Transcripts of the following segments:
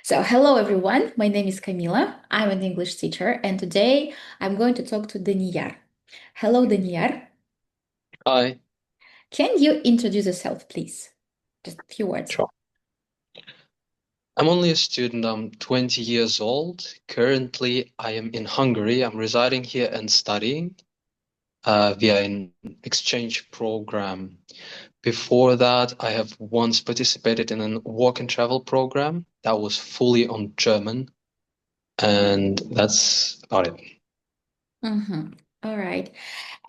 So, hello everyone. My name is Camila. I'm an English teacher, and today I'm going to talk to Daniyar. Hello, Daniyar. Hi, Can you introduce yourself, please? Just a few words. sure. I'm only a student. I'm 20 years old. Currently, I am in Hungary. I'm residing here and studying via an exchange program. Before that, I have once participated in a work and travel program that was fully on German, and that's about it. Mm-hmm. All right.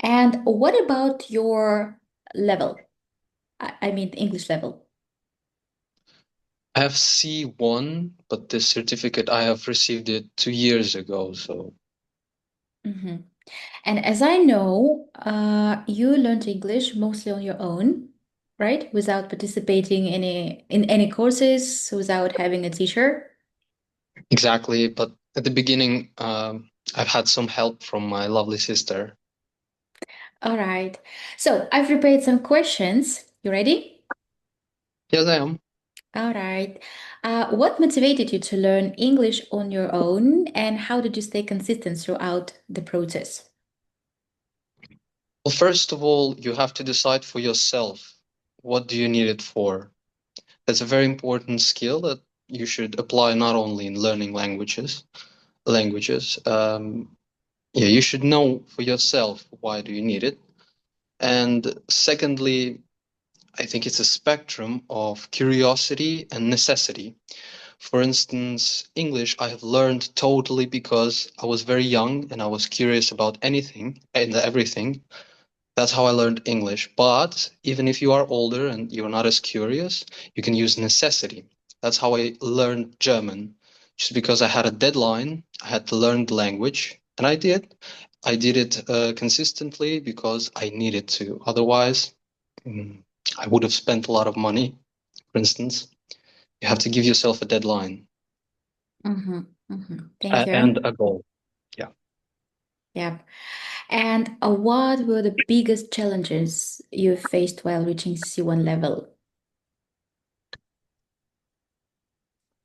And what about your level? I mean, English level. I have C1, but this certificate I have received it 2 years ago, so Mm-hmm. And as I know, you learned English mostly on your own, right? Without participating in any courses, without having a teacher. exactly. But at the beginning, I've had some help from my lovely sister. All right. So I've prepared some questions. You ready? Yes, I am. All right. What motivated you to learn English on your own, and how did you stay consistent throughout the process? Well, first of all, you have to decide for yourself what do you need it for. That's a very important skill that you should apply not only in learning languages. Yeah, you should know for yourself why do you need it. And secondly, I think it's a spectrum of curiosity and necessity. For instance, English I have learned totally because I was very young and I was curious about anything and everything. That's how I learned English. But even if you are older and you're not as curious, you can use necessity. That's how I learned German. Just because I had a deadline, I had to learn the language, and I did. I did it consistently because I needed to. Otherwise, mm, I would have spent a lot of money, for instance. You have to give yourself a deadline Mm-hmm. Mm-hmm. Thank and you. a goal. Yeah. Yep. And what were the biggest challenges you faced while reaching C1 level?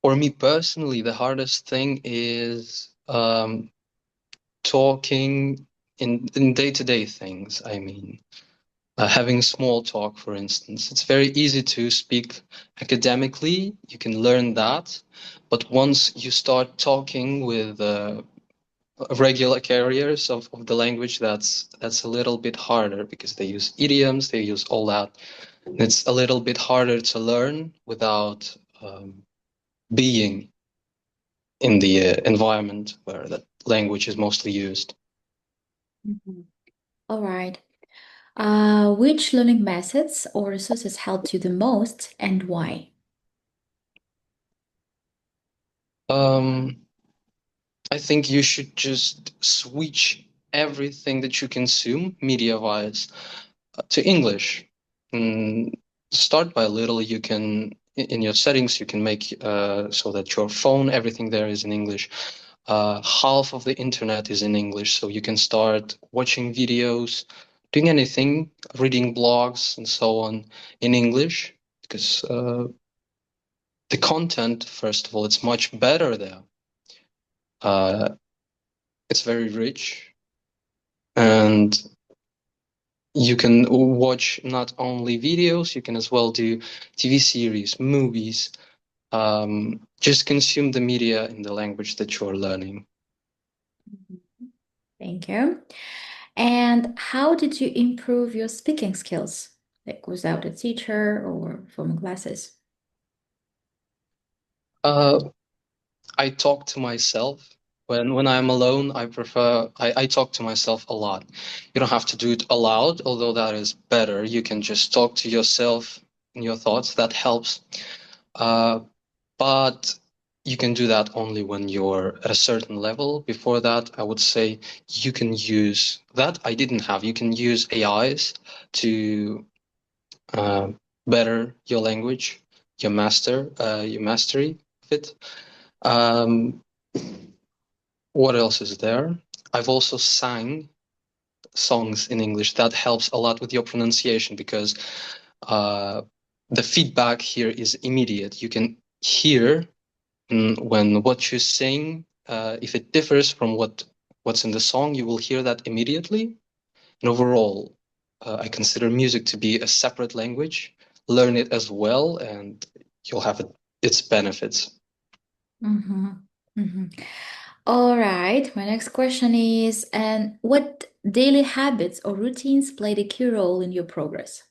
For me personally, the hardest thing is talking in day-to-day things. I mean, having small talk, for instance. It's very easy to speak academically. You can learn that, but once you start talking with regular carriers of the language, that's a little bit harder because they use idioms, they use all that. And it's a little bit harder to learn without being in the environment where that language is mostly used. Mhm. All right. Which learning methods or resources helped you the most and why? Um, I think you should just switch everything that you consume media-wise to English. Mm, Start by little. You can, in your settings, you can make so that your phone, everything there is in English. Half of the internet is in English, so you can start watching videos, doing anything, reading blogs, and so on in English, because the content, first of all, it's much better there. Uh, it's very rich, and you can watch not only videos, you can as well do TV series, movies, just consume the media in the language that you're learning. Thank you. And how did you improve your speaking skills? Like without a teacher or from classes? Uh, I talk to myself. When I'm alone, I talk to myself a lot. You don't have to do it aloud, although that is better. You can just talk to yourself in your thoughts. That helps. Uh, but you can do that only when you're at a certain level. Before that, I would say you can use that. I didn't have. You can use AIs to uh, better your language, your mastery of it. Um, what else is there? I've also sang songs in English. That helps a lot with your pronunciation because uh, the feedback here is immediate. You can hear when what you sing, if it differs from what's in the song, you will hear that immediately. And overall, I consider music to be a separate language. Learn it as well, and you'll have its benefits. Mm-hmm. Mm-hmm. All right. My next question is, and what daily habits or routines played a key role in your progress?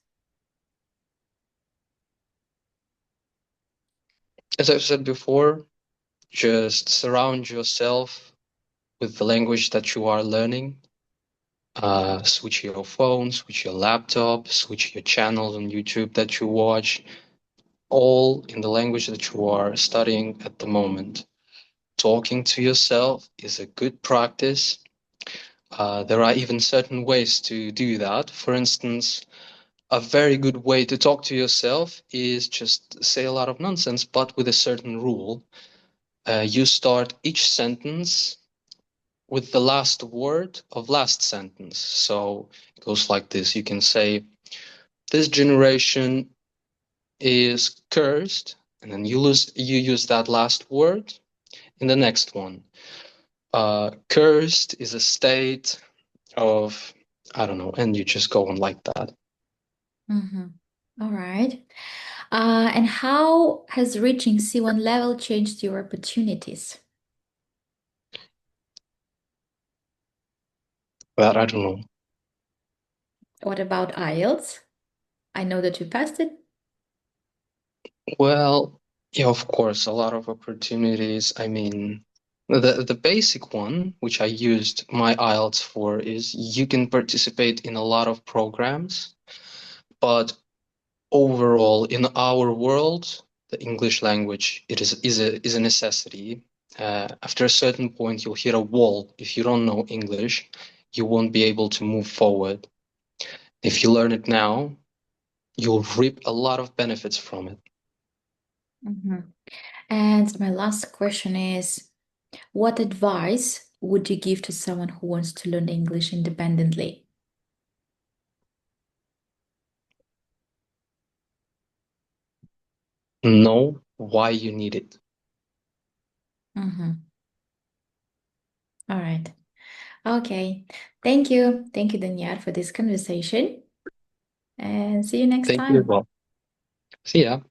As I've said before, just surround yourself with the language that you are learning. Switch your phone, switch your laptop, switch your channels on YouTube that you watch, all in the language that you are studying at the moment. Talking to yourself is a good practice. There are even certain ways to do that. For instance, a very good way to talk to yourself is just say a lot of nonsense, but with a certain rule. You start each sentence with the last word of last sentence. So it goes like this. You can say, this generation is cursed, and then you use that last word in the next one. Cursed is a state of, I don't know, and you just go on like that. Mm-hmm. All right. And how has reaching C1 level changed your opportunities? But I don't know. What about IELTS? I know that you passed it. Well, yeah, of course, a lot of opportunities. I mean, the basic one, which I used my IELTS for, is you can participate in a lot of programs, but overall, in our world, the English language it is a necessity. After a certain point, you'll hit a wall. If you don't know English, you won't be able to move forward. If you learn it now, you'll reap a lot of benefits from it. Mm-hmm. And my last question is, what advice would you give to someone who wants to learn English independently? Know why you need it. Mm-hmm. All right. Okay. Thank you. Thank you, Daniyar, for this conversation. And see you next Thank you as time. well. See ya.